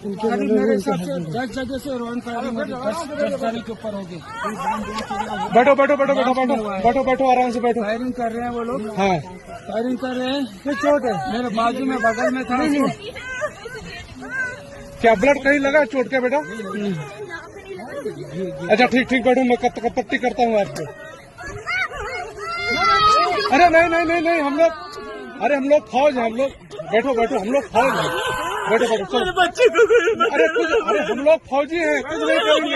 करीब मेरे हिसाब से 10 जगह से रॉन फायरिंग होगी, 10 जने के ऊपर होगी। बैठो बैठो बैठो बैठो बैठो बैठो बैठो आराम से बैठो। फायरिंग कर रहे हैं वो लोग, हाँ फायरिंग कर रहे हैं। किस चोट है? मेरे बाजू में बगल में था। क्या ब्लड कहीं लगा चोट के बेटा? अच्छा ठीक ठीक बैठो, मैं पट्टी करता हूँ आपको। अरे नहीं नहीं नहीं नहीं, हम लोग फौज हैं, हम लोग बैठो बैठो, हम लोग फौज हैं, बैठो बैठो चलो। अरे हम लोग फौजी हैं, कुछ नहीं करेंगे,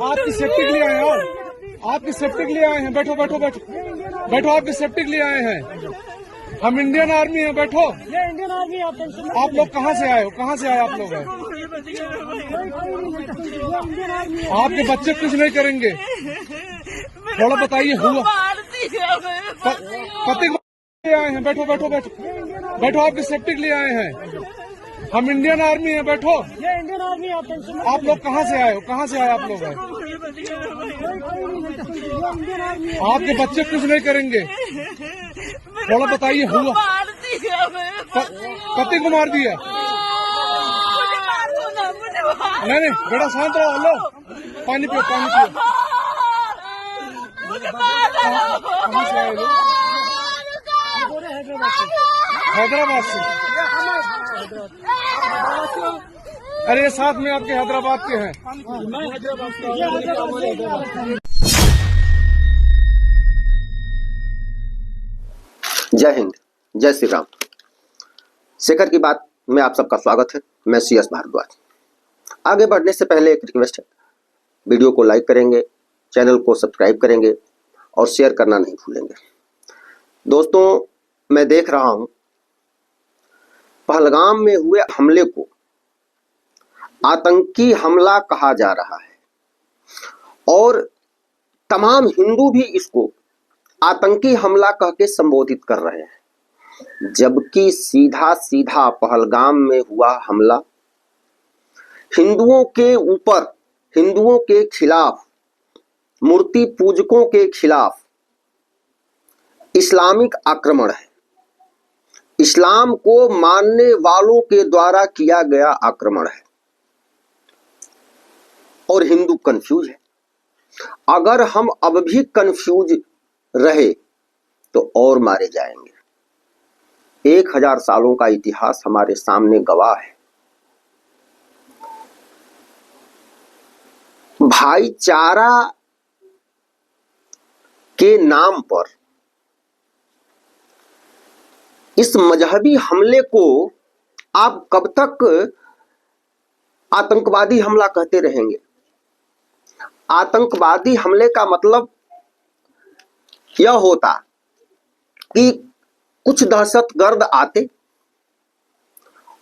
आपकी सेफ्टी के लिए आए हैं, आपकी सेफ्टी के लिए आए हैं, बैठो बैठो बैठो बैठो, आपकी सेफ्टी के लिए आए हैं, हम इंडियन आर्मी हैं, बैठो। ये इंडियन आर्मी आप लोग कहाँ से आए हो? कहाँ से आए आप लोग? आपके बच्चे कुछ नहीं करेंगे, थोड़ा बताइए। हुआ पति आए हैं, बैठो बैठो बैठो बैठो, आपकी सेफ्टी के लिए आए हैं, हम इंडियन आर्मी हैं, बैठो। ये इंडियन आर्मी आप लोग कहाँ से आए हो? कहाँ से आए आप लोग? आपके बच्चे कुछ नहीं करेंगे, थोड़ा बताइए। हुआ पति को मार दिया? नहीं नहीं बेटा शांत रहो, लो पानी पियो पानी पियो। कहाँ से आए लोग? हैदराबाद से। अरे साथ में आपके हैदराबाद के हैं। जय हिंद, जय श्री राम। शेखर की बात में आप सबका स्वागत है। मैं CS भारद्वाज। आगे बढ़ने से पहले एक रिक्वेस्ट है, वीडियो को लाइक करेंगे, चैनल को सब्सक्राइब करेंगे और शेयर करना नहीं भूलेंगे। दोस्तों, मैं देख रहा हूं पहलगाम में हुए हमले को आतंकी हमला कहा जा रहा है और तमाम हिंदू भी इसको आतंकी हमला कह के संबोधित कर रहे हैं, जबकि सीधा सीधा पहलगाम में हुआ हमला हिंदुओं के ऊपर, हिंदुओं के खिलाफ, मूर्ति पूजकों के खिलाफ इस्लामिक आक्रमण है, इस्लाम को मानने वालों के द्वारा किया गया आक्रमण है और हिंदू कंफ्यूज है। अगर हम अब भी कंफ्यूज रहे तो और मारे जाएंगे। 1000 सालों का इतिहास हमारे सामने गवाह है। भाईचारा के नाम पर इस मजहबी हमले को आप कब तक आतंकवादी हमला कहते रहेंगे? आतंकवादी हमले का मतलब यह होता कि कुछ दहशतगर्द आते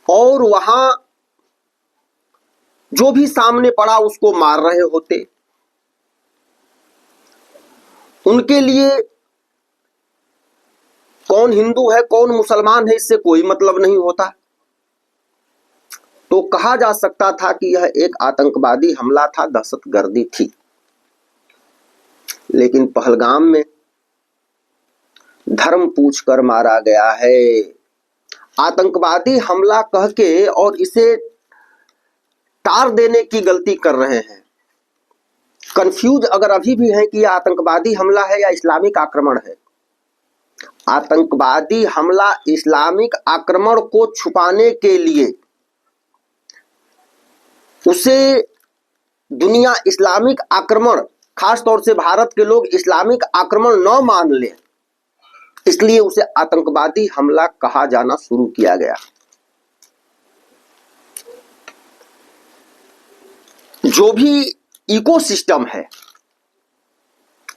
और वहां जो भी सामने पड़ा उसको मार रहे होते। उनके लिए कौन हिंदू है कौन मुसलमान है इससे कोई मतलब नहीं होता। तो कहा जा सकता था कि यह एक आतंकवादी हमला था, दहशतगर्दी थी। लेकिन पहलगाम में धर्म पूछकर मारा गया है, आतंकवादी हमला कह के, और इसे टार देने की गलती कर रहे हैं। कंफ्यूज अगर अभी भी है कि यह आतंकवादी हमला है या इस्लामिक आक्रमण है। आतंकवादी हमला इस्लामिक आक्रमण को छुपाने के लिए उसे दुनिया इस्लामिक आक्रमण, खास तौर से भारत के लोग इस्लामिक आक्रमण न मान ले, इसलिए उसे आतंकवादी हमला कहा जाना शुरू किया गया। जो भी इकोसिस्टम है,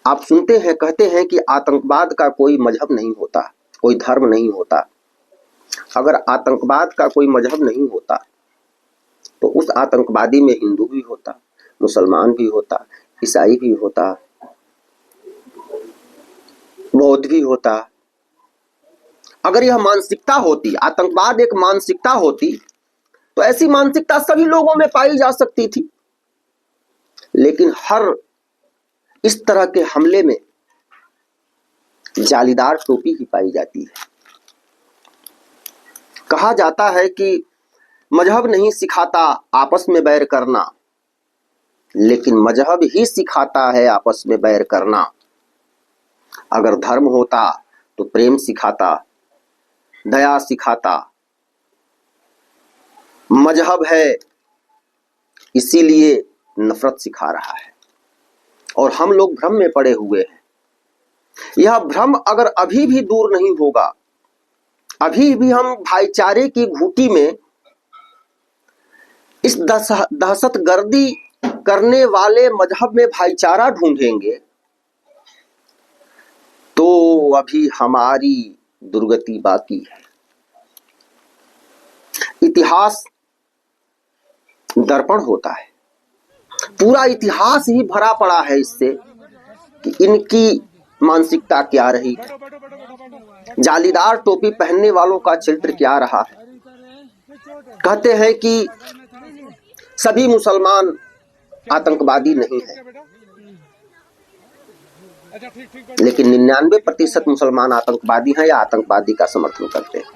आप सुनते हैं, कहते हैं कि आतंकवाद का कोई मजहब नहीं होता, कोई धर्म नहीं होता। अगर आतंकवाद का कोई मजहब नहीं होता तो उस आतंकवादी में हिंदू भी होता, मुसलमान भी होता, ईसाई भी होता, बौद्ध भी होता। अगर यह मानसिकता होती, आतंकवाद एक मानसिकता होती, तो ऐसी मानसिकता सभी लोगों में पाई जा सकती थी। लेकिन हर इस तरह के हमले में जालीदार टोपी ही पाई जाती है। कहा जाता है कि मजहब नहीं सिखाता आपस में बैर करना, लेकिन मजहब ही सिखाता है आपस में बैर करना। अगर धर्म होता तो प्रेम सिखाता, दया सिखाता। मजहब है इसीलिए नफरत सिखा रहा है और हम लोग भ्रम में पड़े हुए हैं। यह भ्रम अगर अभी भी दूर नहीं होगा, अभी भी हम भाईचारे की घूटी में इस दहशतगर्दी करने वाले मजहब में भाईचारा ढूंढेंगे, तो अभी हमारी दुर्गति बाकी है। इतिहास दर्पण होता है, पूरा इतिहास ही भरा पड़ा है इससे कि इनकी मानसिकता क्या रही, जालीदार टोपी पहनने वालों का चरित्र क्या रहा है। कहते हैं कि सभी मुसलमान आतंकवादी नहीं है, लेकिन 99% मुसलमान आतंकवादी हैं या आतंकवादी का समर्थन करते हैं।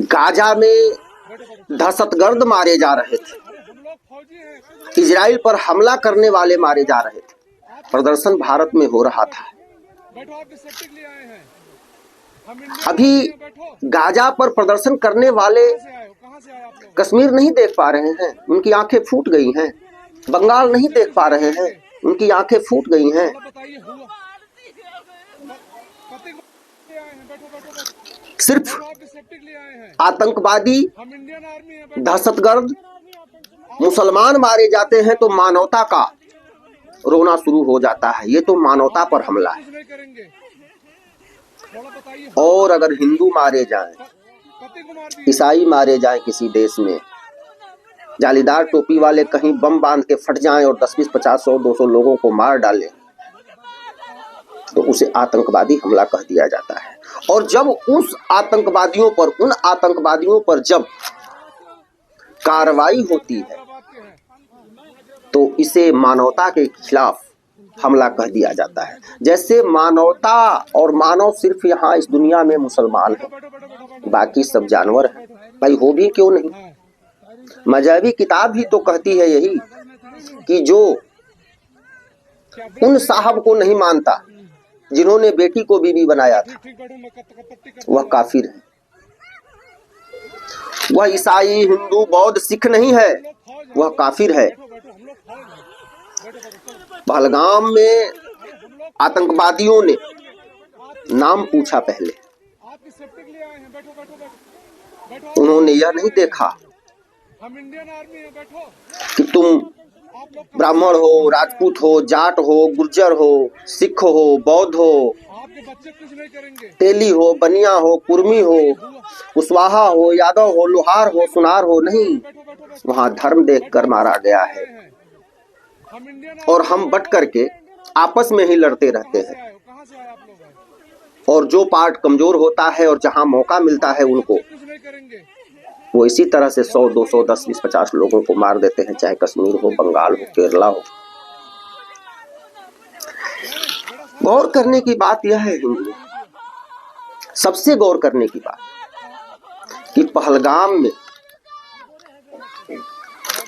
गाजा में दहशतगर्द मारे जा रहे थे, इजराइल पर हमला करने वाले मारे जा रहे थे, प्रदर्शन भारत में हो रहा था। अभी गाजा पर प्रदर्शन करने वाले कश्मीर नहीं देख पा रहे हैं, उनकी आंखें फूट गई हैं। बंगाल नहीं देख पा रहे हैं, उनकी आंखें फूट गई हैं। सिर्फ आतंकवादी दहशतगर्द मुसलमान मारे जाते हैं तो मानवता का रोना शुरू हो जाता है। ये तो मानवता पर हमला है। और अगर हिंदू मारे जाएं, ईसाई मारे जाएं किसी देश में, जालीदार टोपी वाले कहीं बम बांध के फट जाएं और 10-20, 50, 100, 200 लोगों को मार डालें, तो उसे आतंकवादी हमला कह दिया जाता है। और जब उन आतंकवादियों पर जब कार्रवाई होती है तो इसे मानवता के खिलाफ हमला कह दिया जाता है। जैसे मानवता और मानव सिर्फ यहाँ इस दुनिया में मुसलमान है, बाकी सब जानवर हैं। भाई हो भी क्यों नहीं, मजहबी किताब ही तो कहती है यही कि जो उन साहब को नहीं मानता जिन्होंने बेटी को बीवी बनाया था, वह काफिर है। वह ईसाई, हिंदू, बौद्ध, सिख नहीं है, वह काफिर है। पहलगाम में आतंकवादियों ने नाम पूछा पहले, उन्होंने यह नहीं देखा कि तुम ब्राह्मण हो, राजपूत हो, जाट हो, गुर्जर हो, सिख हो, बौद्ध हो, तेली हो, बनिया हो, कुर्मी हो, कुशवाहा हो, यादव हो, लोहार हो, सुनार हो। नहीं, वहां धर्म देखकर मारा गया है। और हम बट करके आपस में ही लड़ते रहते हैं। और जो पार्ट कमजोर होता है और जहां मौका मिलता है उनको वो इसी तरह से 100, 200, 10, 20, 50 लोगों को मार देते हैं, चाहे कश्मीर हो, बंगाल हो, केरला हो। गौर करने की बात यह है, हिंदू सबसे गौर करने की बात कि पहलगाम में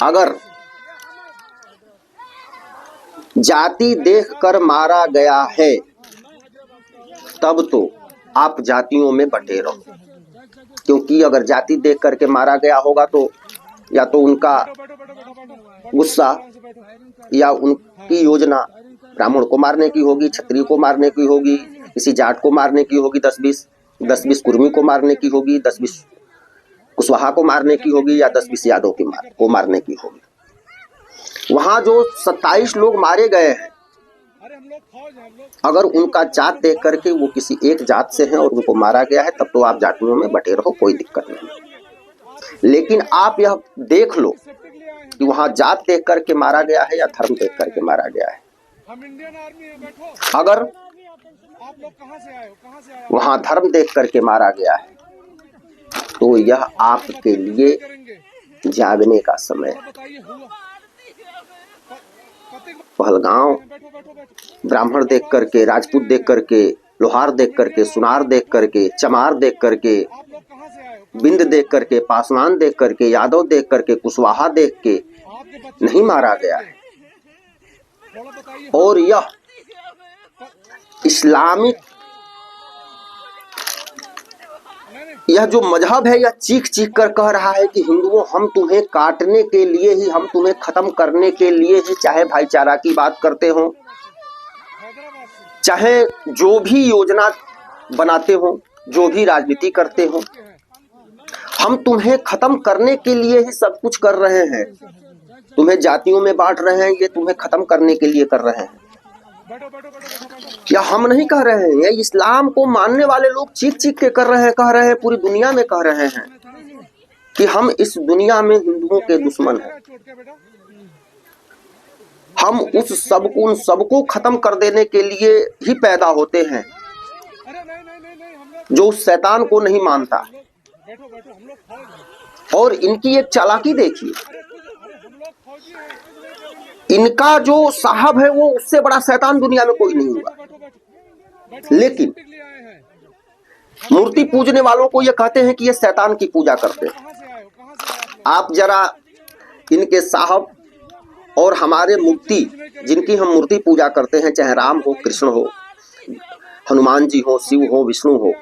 अगर जाति देखकर मारा गया है तब तो आप जातियों में बटे रहो, क्योंकि अगर जाति देख करके मारा गया होगा तो या तो उनका गुस्सा या उनकी योजना ब्राह्मण को मारने की होगी, क्षत्रिय को मारने की होगी, किसी जाट को मारने की होगी, 10-20 कुर्मी को मारने की होगी, 10-20 कुशवाहा को मारने की होगी, या 10-20 यादव को मारने की होगी। वहां जो 27 लोग मारे गए हैं, अगर उनका जात देख करके वो किसी एक जात से हैं और उनको मारा गया है, तब तो आप जातियों में बटे रहो, कोई दिक्कत नहीं। लेकिन आप यह देख लो कि वहां जात देख करके मारा गया है या धर्म देख करके मारा गया है। अगर वहां धर्म देख करके मारा गया है तो यह आपके लिए जागने का समय है। पहलगांव ब्राह्मण देख करके, राजपूत देख करके, लोहार देख करके, सुनार देख करके, चमार देख करके बिंद देख करके, पासवान देख करके, यादव देख करके, कुशवाहा देख के नहीं मारा गया है। और यह इस्लामिक, यह जो मजहब है, यह चीख चीख कर कह रहा है कि हिंदुओं, हम तुम्हें काटने के लिए ही, हम तुम्हें खत्म करने के लिए ही, चाहे भाईचारा की बात करते हो, चाहे जो भी योजना बनाते हो, जो भी राजनीति करते हो, हम तुम्हें खत्म करने के लिए ही सब कुछ कर रहे हैं। तुम्हें जातियों में बांट रहे हैं, ये तुम्हें खत्म करने के लिए कर रहे हैं। या हम नहीं कह रहे हैं, ये इस्लाम को मानने वाले लोग चीख चीख के कर रहे हैं, कह रहे हैं, पूरी दुनिया में कह रहे हैं कि हम इस दुनिया में हिंदुओं के दुश्मन हैं। हम उन सबको खत्म कर देने के लिए ही पैदा होते हैं जो उस शैतान को नहीं मानता। और इनकी एक चालाकी देखिए, इनका जो साहब है वो उससे बड़ा शैतान दुनिया में कोई नहीं हुआ, लेकिन मूर्ति पूजने वालों को ये कहते हैं कि ये शैतान की पूजा करते हैं। आप जरा इनके साहब और हमारे मूर्ति, जिनकी हम मूर्ति पूजा करते हैं, चाहे राम हो, कृष्ण हो, हनुमान जी हो, शिव हो, विष्णु हो,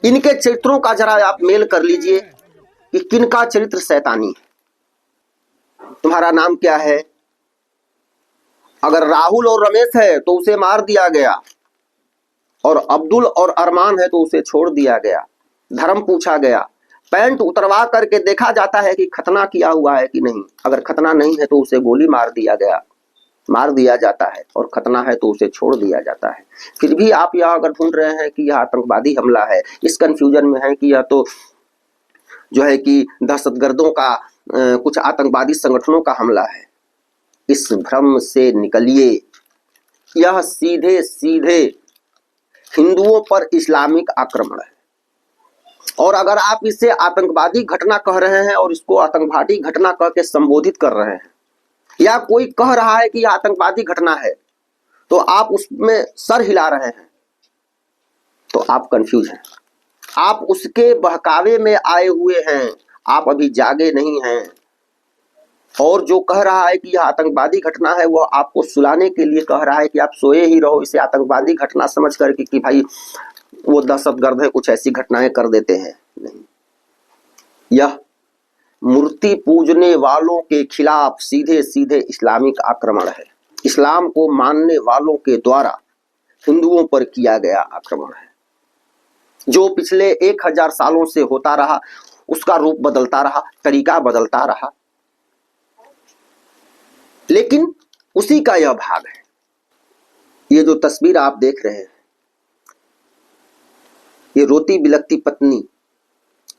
इनके चरित्रों का जरा आप मेल कर लीजिए कि किनका चरित्र शैतानी है। तुम्हारा नाम क्या है? अगर राहुल और रमेश है तो उसे मार दिया गया, और अब्दुल और अरमान है तो उसे छोड़ दिया गया। धर्म पूछा गया, पैंट उतरवा करके देखा जाता है कि खतना किया हुआ है कि नहीं। अगर खतना नहीं है तो उसे गोली मार दिया जाता है, और खतना है तो उसे छोड़ दिया जाता है। फिर भी आप यह अगर ढूंढ रहे हैं कि यह आतंकवादी हमला है, इस कंफ्यूजन में है कि यह तो जो है कि दहशतगर्दों का, कुछ आतंकवादी संगठनों का हमला है। इस भ्रम से निकलिए। यह सीधे सीधे हिंदुओं पर इस्लामिक आक्रमण है। और अगर आप इसे आतंकवादी घटना कह रहे हैं और इसको आतंकवादी घटना कह के संबोधित कर रहे हैं, या कोई कह रहा है कि यह आतंकवादी घटना है, तो आप उसमें सर हिला रहे हैं, तो आप कंफ्यूज हैं। आप उसके बहकावे में आए हुए हैं, आप अभी जागे नहीं हैं। और जो कह रहा है कि यह आतंकवादी घटना है, वह आपको सुलाने के लिए कह रहा है कि आप सोए ही रहो, इसे आतंकवादी घटना समझ करके कि भाई वो दहशतगर्द है, कुछ ऐसी घटनाएं कर देते हैं। नहीं, यह मूर्ति पूजने वालों के खिलाफ सीधे सीधे इस्लामिक आक्रमण है। इस्लाम को मानने वालों के द्वारा हिंदुओं पर किया गया आक्रमण है, जो पिछले 1000 सालों से होता रहा। उसका रूप बदलता रहा, तरीका बदलता रहा, लेकिन उसी का यह भाग है। ये जो तस्वीर आप देख रहे हैं, ये रोती बिलखती पत्नी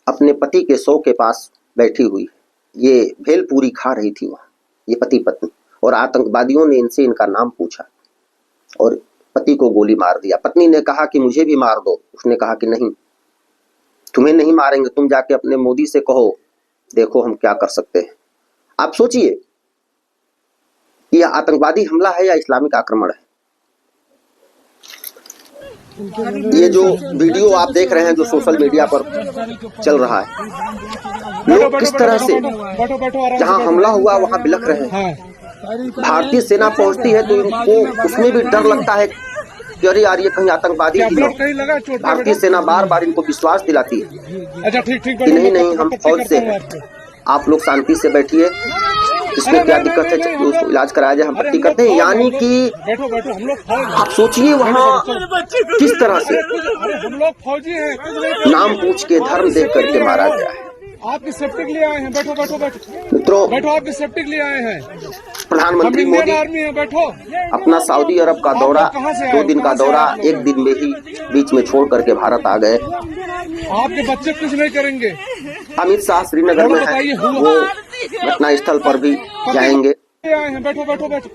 अपने पति के शव के पास बैठी हुई, ये भेलपूरी खा रही थी वहां, ये पति पत्नी। और आतंकवादियों ने इनसे इनका नाम पूछा और पति को गोली मार दिया। पत्नी ने कहा कि मुझे भी मार दो। उसने कहा कि नहीं, तुम्हें नहीं मारेंगे, तुम जाके अपने मोदी से कहो, देखो हम क्या कर सकते हैं। आप सोचिए, यह आतंकवादी हमला है या इस्लामिक आक्रमण है? ये जो वीडियो आप देख रहे हैं, जो सोशल मीडिया पर चल रहा है, लोग किस तरह से जहां हमला हुआ वहां बिलख रहे हैं। भारतीय सेना पहुंचती है तो इनको उसमें भी डर लगता है कि अरे यार, ये कहीं आतंकवादी ही हो। भारतीय सेना बार बार इनको विश्वास दिलाती है कि नहीं नहीं, हम फौज से हैं, आप लोग शांति से बैठिए, इसमें क्या दिक्कत है, उसको इलाज कराया जाए, हम पट्टी करते हैं। यानी कि आप सोचिए वहाँ किस तरह से नाम पूछ के, धर्म देख करके मारा गया है। आपकी सेफ्टी के लिए आए हैं, बैठो बैठो बैठो मित्रों, बैठो, आपकी सेफ्टी के लिए आए हैं। प्रधानमंत्री मोदी आर्मी है, बैठो। अपना सऊदी अरब का दौरा, 2 दिन का दौरा 1 दिन में ही बीच में छोड़ करके भारत आ गए। आपके बच्चे कुछ नहीं करेंगे। अमित शाह श्रीनगर में है, वो घटना स्थल पर भी जाएंगे। बैठो बैठो बैठो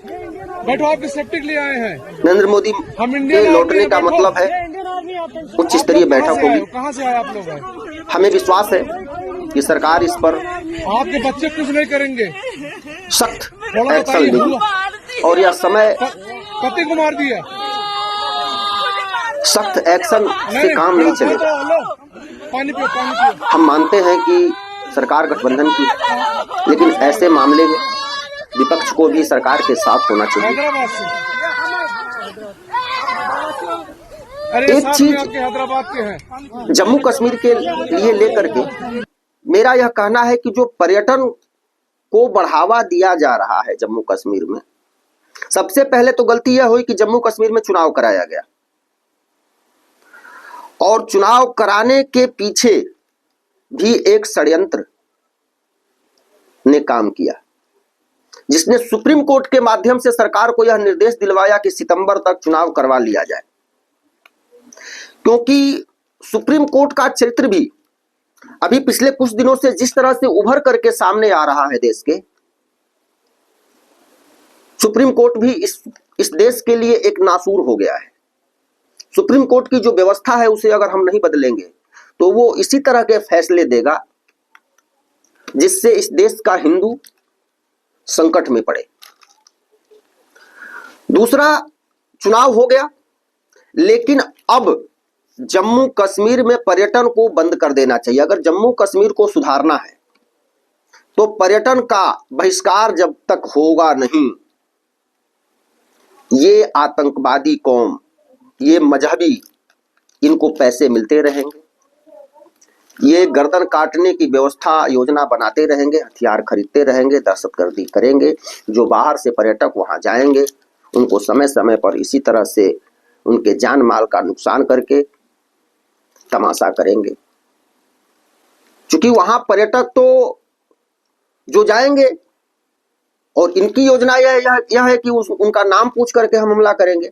बैठो, आपकी सेफ्टी के लिए आए हैं। नरेंद्र मोदी के लौटने का मतलब है उच्च स्तरीय बैठक होगी। कहाँ से आए आप लोग? हमें विश्वास है कि सरकार इस पर आपके बच्चे कुछ नहीं करेंगे, सख्त एक्शन लेगी। और यह समय पति को मार दिया, सख्त एक्शन से काम नहीं चलेगा। पानी पियो, पानी पियो। हम मानते हैं कि सरकार गठबंधन की है, लेकिन ऐसे मामले में विपक्ष को भी सरकार के साथ होना चाहिए। हैदराबाद से, अरे एक साथ चीज में आपके हैदराबाद के हैं। जम्मू कश्मीर के लिए लेकर के मेरा यह कहना है कि जो पर्यटन को बढ़ावा दिया जा रहा है जम्मू कश्मीर में, सबसे पहले तो गलती यह हुई कि जम्मू कश्मीर में चुनाव कराया गया और चुनाव कराने के पीछे भी एक षड्यंत्र ने काम किया, जिसने सुप्रीम कोर्ट के माध्यम से सरकार को यह निर्देश दिलवाया कि सितंबर तक चुनाव करवा लिया जाए, क्योंकि सुप्रीम कोर्ट का चरित्र भी अभी पिछले कुछ दिनों से जिस तरह से उभर करके सामने आ रहा है देश के, सुप्रीम कोर्ट भी इस देश के लिए एक नासूर हो गया है। सुप्रीम कोर्ट की जो व्यवस्था है उसे अगर हम नहीं बदलेंगे तो वो इसी तरह के फैसले देगा जिससे इस देश का हिंदू संकट में पड़े। दूसरा, चुनाव हो गया, लेकिन अब जम्मू कश्मीर में पर्यटन को बंद कर देना चाहिए। अगर जम्मू कश्मीर को सुधारना है तो पर्यटन का बहिष्कार जब तक होगा नहीं, ये आतंकवादी कौम, ये मजहबी, इनको पैसे मिलते रहेंगे, ये गर्दन काटने की व्यवस्था योजना बनाते रहेंगे, हथियार खरीदते रहेंगे, दहशतगर्दी करेंगे। जो बाहर से पर्यटक वहां जाएंगे उनको समय समय पर इसी तरह से उनके जान माल का नुकसान करके तमाशा करेंगे। क्योंकि वहां पर्यटक तो जो जाएंगे, और इनकी योजना यह है कि उनका नाम पूछ करके हम हमला करेंगे।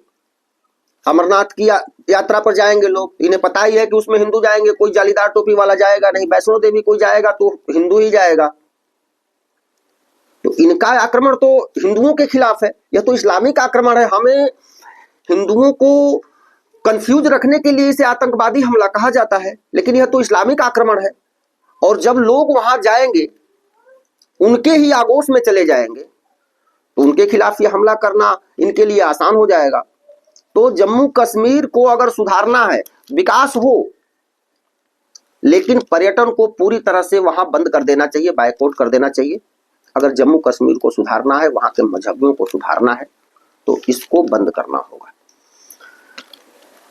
अमरनाथ की यात्रा पर जाएंगे लोग, इन्हें पता ही है कि उसमें हिंदू जाएंगे, कोई जालीदार टोपी वाला जाएगा नहीं। वैष्णो देवी कोई जाएगा तो हिंदू ही जाएगा। तो इनका आक्रमण तो हिंदुओं के खिलाफ है, यह तो इस्लामिक आक्रमण है। हमें हिंदुओं को कंफ्यूज रखने के लिए इसे आतंकवादी हमला कहा जाता है, लेकिन यह तो इस्लामिक आक्रमण है। और जब लोग वहां जाएंगे, उनके ही आगोश में चले जाएंगे, तो उनके खिलाफ ये हमला करना इनके लिए आसान हो जाएगा। तो जम्मू कश्मीर को अगर सुधारना है, विकास हो, लेकिन पर्यटन को पूरी तरह से वहां बंद कर देना चाहिए, बायकॉट कर देना चाहिए। अगर जम्मू कश्मीर को सुधारना है, वहां के मजहबियों को सुधारना है, तो इसको बंद करना होगा।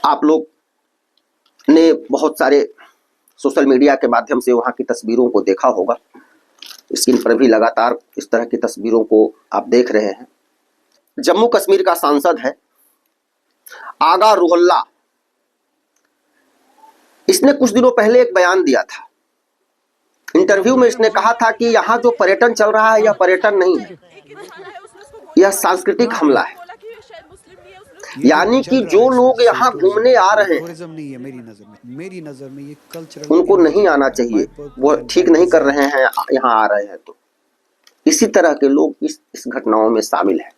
आप लोग ने बहुत सारे सोशल मीडिया के माध्यम से वहां की तस्वीरों को देखा होगा। स्क्रीन पर भी लगातार इस तरह की तस्वीरों को आप देख रहे हैं। जम्मू कश्मीर का सांसद है आगा रुहल्ला, इसने कुछ दिनों पहले एक बयान दिया था। इंटरव्यू में इसने कहा था कि यहाँ जो पर्यटन चल रहा है यह पर्यटन नहीं है, यह सांस्कृतिक हमला है। यानी कि जो लोग यहाँ घूमने आ रहे हैं, मेरी नजर में ये कल्चरल, उनको नहीं आना चाहिए, वो ठीक नहीं कर रहे हैं यहाँ आ रहे हैं। तो इसी तरह के लोग इस घटनाओं में शामिल हैं।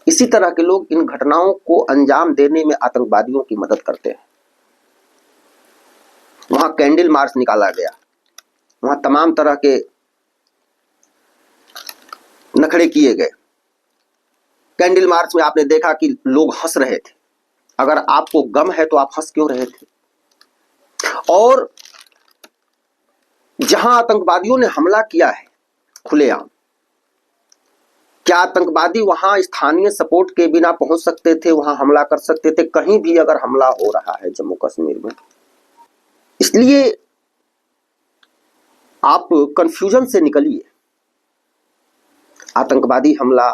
इसी तरह के लोग इन घटनाओं को अंजाम देने में आतंकवादियों की मदद करते हैं। वहां कैंडल मार्च निकाला गया, वहां तमाम तरह के नखड़े किए गए। कैंडल मार्च में आपने देखा कि लोग हंस रहे थे। अगर आपको गम है तो आप हंस क्यों रहे थे? और जहां आतंकवादियों ने हमला किया है खुलेआम, क्या आतंकवादी वहां स्थानीय सपोर्ट के बिना पहुंच सकते थे, वहां हमला कर सकते थे? कहीं भी अगर हमला हो रहा है जम्मू कश्मीर में, इसलिए आप कंफ्यूजन से निकलिए। आतंकवादी हमला,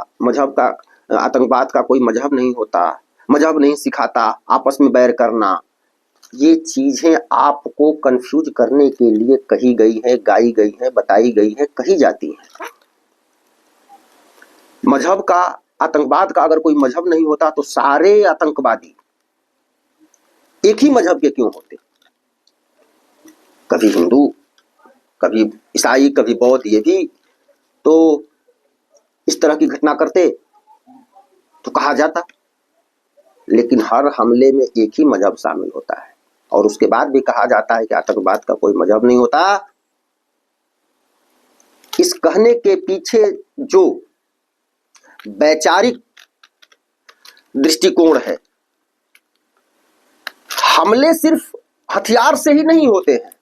आतंकवाद का कोई मजहब नहीं होता, मजहब नहीं सिखाता, आपस में बैर करना, ये चीजें आपको कंफ्यूज करने के लिए कही गई है, गाई गई है, बताई गई है, कही जाती है। मजहब का, आतंकवाद का अगर कोई मजहब नहीं होता तो सारे आतंकवादी एक ही मजहब के क्यों होते? कभी हिंदू, कभी ईसाई, कभी बौद्ध, ये भी तो इस तरह की घटना करते तो कहा जाता। लेकिन हर हमले में एक ही मजहब शामिल होता है, और उसके बाद भी कहा जाता है कि आतंकवाद का कोई मजहब नहीं होता। इस कहने के पीछे जो वैचारिक दृष्टिकोण है, हमले सिर्फ हथियार से ही नहीं होते हैं,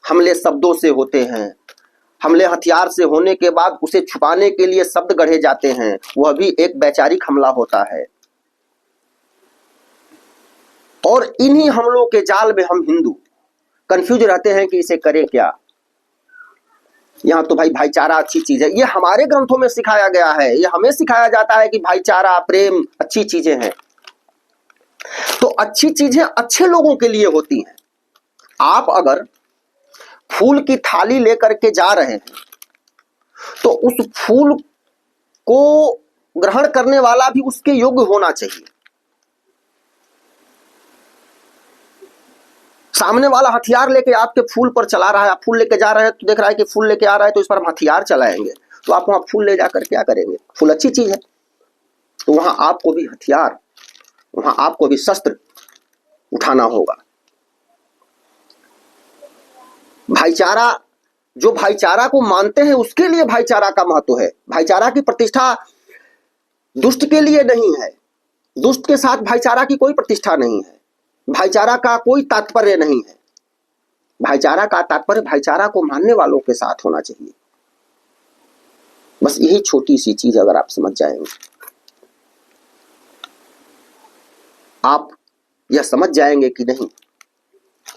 हमले शब्दों से होते हैं, हमले हथियार से होने के बाद उसे छुपाने के लिए शब्द गढ़े जाते हैं, वह भी एक वैचारिक हमला होता है। और इन्हीं हमलों के जाल में हम हिंदू कंफ्यूज रहते हैं कि इसे करें क्या। यहां तो भाई भाईचारा अच्छी चीज है, ये हमारे ग्रंथों में सिखाया गया है, ये हमें सिखाया जाता है कि भाईचारा प्रेम अच्छी चीजें हैं। तो अच्छी चीजें अच्छे लोगों के लिए होती हैं। आप अगर फूल की थाली लेकर के जा रहे हैं तो उस फूल को ग्रहण करने वाला भी उसके योग्य होना चाहिए। सामने वाला हथियार लेके आपके फूल पर चला रहा है, आप फूल लेके जा रहे हैं तो देख रहा है कि फूल लेके आ रहा है तो इस पर हम हथियार चलाएंगे, तो आप वहां फूल ले जाकर क्या करेंगे? फूल अच्छी चीज है, तो वहां आपको भी हथियार, वहां आपको भी शस्त्र उठाना होगा। भाईचारा, जो भाईचारा को मानते हैं उसके लिए भाईचारा का महत्व है। भाईचारा की प्रतिष्ठा दुष्ट के लिए नहीं है, दुष्ट के साथ भाईचारा की कोई प्रतिष्ठा नहीं है, भाईचारा का कोई तात्पर्य नहीं है। भाईचारा का तात्पर्य भाईचारा को मानने वालों के साथ होना चाहिए। बस यही छोटी सी चीज अगर आप समझ जाएंगे, आप यह समझ जाएंगे कि नहीं,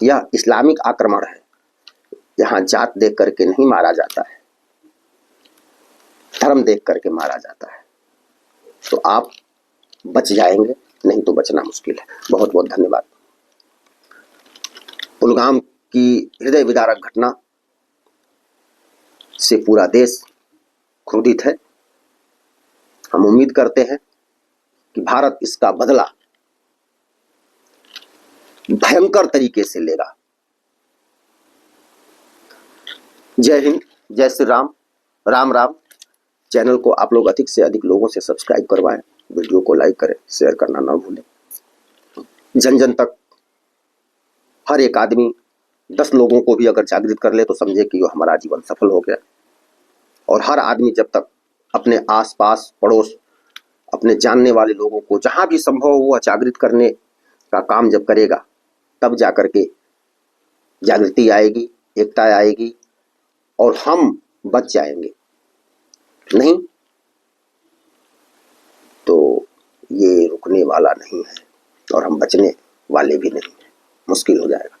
यह इस्लामिक आक्रमण है, यहां जात देख करके नहीं मारा जाता है, धर्म देख करके मारा जाता है, तो आप बच जाएंगे, नहीं तो बचना मुश्किल है। बहुत बहुत धन्यवाद। पुलगाम की हृदय विदारक घटना से पूरा देश क्रोधित है। हम उम्मीद करते हैं कि भारत इसका बदला भयंकर तरीके से लेगा। जय हिंद, जय श्री राम, राम राम। चैनल को आप लोग अधिक से अधिक लोगों से सब्सक्राइब करवाएं, वीडियो को लाइक करें, शेयर करना ना भूलें। जन जन तक हर एक आदमी 10 लोगों को भी अगर जागृत कर ले तो समझे कि वो हमारा जीवन सफल हो गया। और हर आदमी जब तक अपने आसपास पड़ोस, अपने जानने वाले लोगों को जहां भी संभव हो वह जागृत करने का काम जब करेगा, तब जाकर के जागृति आएगी, एकता आएगी और हम बच जाएंगे। नहीं तो ये रुकने वाला नहीं है और हम बचने वाले भी नहीं है, मुश्किल हो जाएगा।